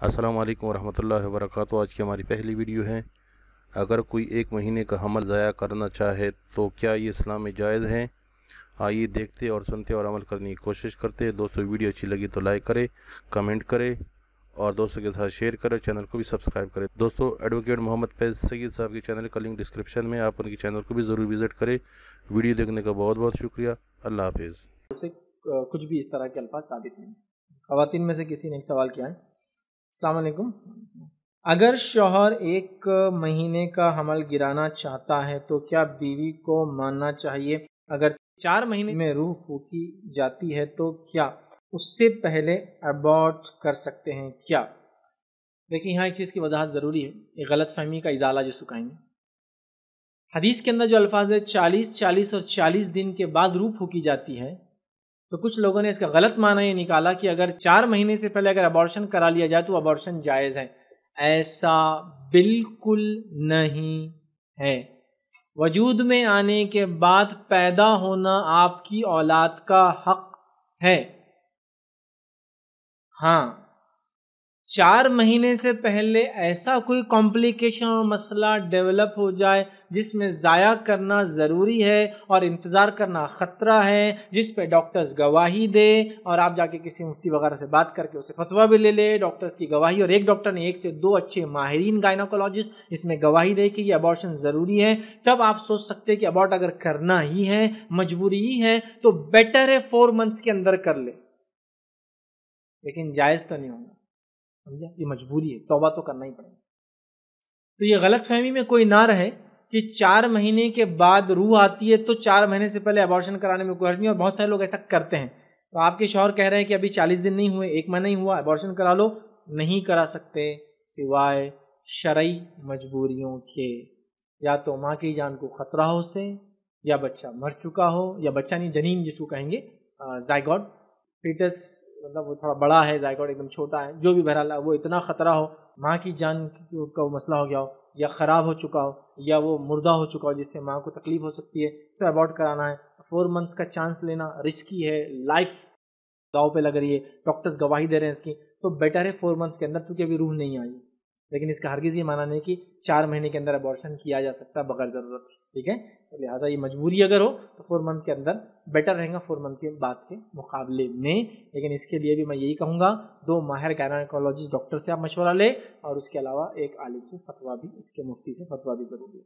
अस्सलाम वालेकुम वरहमतुल्लाहि वबरकातुहू। आज की हमारी पहली वीडियो है। अगर कोई एक महीने का हमल ज़ाया करना चाहे तो क्या ये इस्लाम में जायज़ है? आइए देखते और सुनते और अमल करने की कोशिश करते हैं। दोस्तों, वीडियो अच्छी लगी तो लाइक करें, कमेंट करें और दोस्तों के साथ शेयर करें। चैनल को भी सब्सक्राइब करें। दोस्तों, एडवोकेट मोहम्मद फैज़ सईद साहब के चैनल का लिंक डिस्क्रिप्शन में, आप उनके चैनल को भी ज़रूर विज़िट करें। वीडियो देखने का बहुत बहुत शुक्रिया। अल्लाह हाफिज़। उसे कुछ भी इस तरह के अल्फाज साबित नहीं। ख़वातीन में से किसी ने एक सवाल किया है। अस्सलाम वालेकुम। अगर शौहर एक महीने का हमल गिराना चाहता है तो क्या बीवी को मानना चाहिए? अगर 4 महीने में रूह फूकी जाती है तो क्या उससे पहले अबॉर्ट कर सकते हैं क्या? देखिए, यहाँ एक चीज़ की वजाहत ज़रूरी है, एक गलत फहमी का इजाला जिसको कहेंगे। हदीस के अंदर जो अल्फाज है 40 और 40 दिन के बाद रूह फूकी जाती है, तो कुछ लोगों ने इसका गलत माना ये निकाला कि अगर 4 महीने से पहले अगर अबॉर्शन करा लिया जाए तो अबॉर्शन जायज़ है। ऐसा बिल्कुल नहीं है। वजूद में आने के बाद पैदा होना आपकी औलाद का हक है। हाँ, 4 महीने से पहले ऐसा कोई कॉम्प्लिकेशन और मसला डेवलप हो जाए जिसमें ज़ाया करना ज़रूरी है और इंतज़ार करना ख़तरा है, जिस पे डॉक्टर्स गवाही दे और आप जाके किसी मुफ्ती वगैरह से बात करके उसे फतवा भी ले ले, डॉक्टर्स की गवाही, और एक डॉक्टर ने 1 से 2 अच्छे माहिरीन गायनोकोलॉजिस्ट इसमें गवाही दे कि ये अबॉर्शन ज़रूरी है, तब आप सोच सकते हैं कि अबॉर्ट अगर करना ही है, मजबूरी ही है, तो बेटर है 4 मंथ्स के अंदर कर ले, लेकिन जायज़ तो नहीं होगा। समझा? ये मजबूरी है, तौबा तो करना ही पड़ेगा। तो ये गलत फहमी में कोई ना रहे कि 4 महीने के बाद रूह आती है तो 4 महीने से पहले अबॉर्शन कराने में कोई हर्ज नहीं, और बहुत सारे लोग ऐसा करते हैं। तो आपके शौहर कह रहे हैं कि अभी 40 दिन नहीं हुए, 1 महीना ही हुआ, अबॉर्शन करा लो। नहीं करा सकते सिवाय शरई मजबूरियों के। या तो माँ की जान को खतरा हो उससे, या बच्चा मर चुका हो, या बच्चा नहीं, जनीन जिसको कहेंगे, जायगोट फीटस, मतलब वो थोड़ा बड़ा है, जायगोट एकदम छोटा है, जो भी बहरहाल वो इतना ख़तरा हो, माँ की जान का मसला हो गया हो, या ख़राब हो चुका हो, या वो मुर्दा हो चुका हो जिससे माँ को तकलीफ हो सकती है, तो अबॉर्ट कराना है। 4 मंथ्स का चांस लेना रिस्की है, लाइफ दाव पे लग रही है, डॉक्टर्स गवाही दे रहे हैं इसकी, तो बेटर है 4 मंथ्स के अंदर, क्योंकि अभी रूह नहीं आई। लेकिन इसका हरगिज़ ये माना नहीं कि 4 महीने के अंदर अबॉर्शन किया जा सकता है बगैर ज़रूरत। ठीक है, तो लिहाजा ये मजबूरी अगर हो तो 4 मंथ के अंदर बेटर रहेगा 4 मंथ के बाद के मुकाबले में। लेकिन इसके लिए भी मैं यही कहूँगा, 2 माहिर गायनेकोलॉजिस्ट डॉक्टर से आप मशवरा लें, और उसके अलावा एक आलिम से फतवा भी, इसके मुफ्ती से फतवा भी ज़रूरी है।